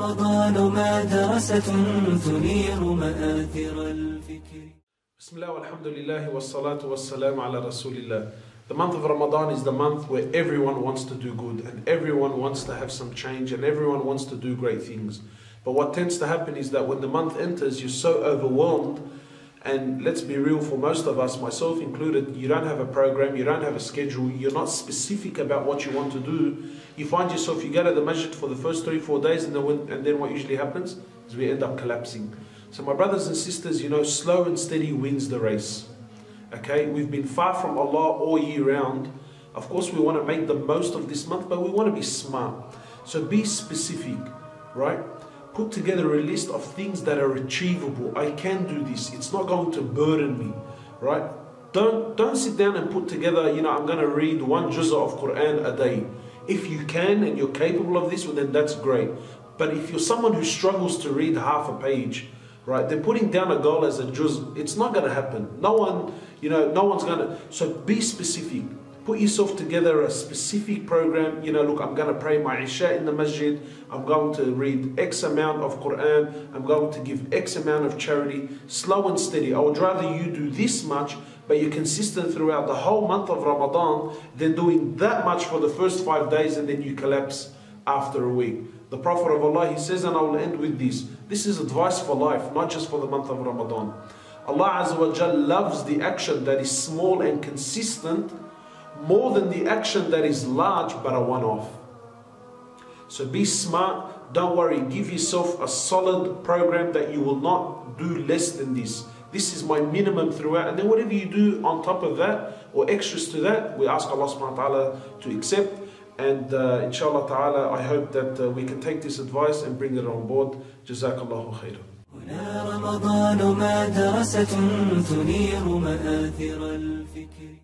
رمضان مدرسة تنير مآثر الفكر. Bismillah walhamdulillah wassalatu wassalamu ala rasulillah. The month of Ramadan is the month where everyone wants to do good and everyone wants to have some change and everyone wants to do great things. But what tends to happen is that when the month enters, you're so overwhelmed, and let's be real, for most of us, myself included, you don't have a program, you don't have a schedule, you're not specific about what you want to do. You find yourself, you go to the masjid for the first 3-4 days and then what usually happens is we end up collapsing. So my brothers and sisters, you know, slow and steady wins the race. Okay, we've been far from Allah all year round. Of course we want to make the most of this month, but we want to be smart. So be specific, right? Put together a list of things that are achievable. I can do this. It's not going to burden me, right? Don't sit down and put together, you know, I'm going to read 1 juz of Quran a day. If you can and you're capable of this, well, then that's great. But if you're someone who struggles to read half a page, right, then putting down a goal as a juz, it's not going to happen. No one, you know, no one's going to. So be specific. Put yourself together a specific program. You know, look, I'm going to pray my Isha in the masjid. I'm going to read X amount of Quran. I'm going to give X amount of charity. Slow and steady. I would rather you do this much, but you're consistent throughout the whole month of Ramadan, than doing that much for the first 5 days and then you collapse after a week. The Prophet of Allah, he says, and I will end with this. This is advice for life, not just for the month of Ramadan. Allah Azza wa Jal loves the action that is small and consistent more than the action that is large but a one-off. So be smart, don't worry, give yourself a solid program that you will not do less than this. This is my minimum throughout, and then whatever you do on top of that or extras to that, we ask Allah subhanahu wa ta'ala to accept. And inshallah ta'ala, I hope that we can take this advice and bring it on board. Jazakallahu khairan. هنا رمضان مدرسة تنير مآثر الفكر.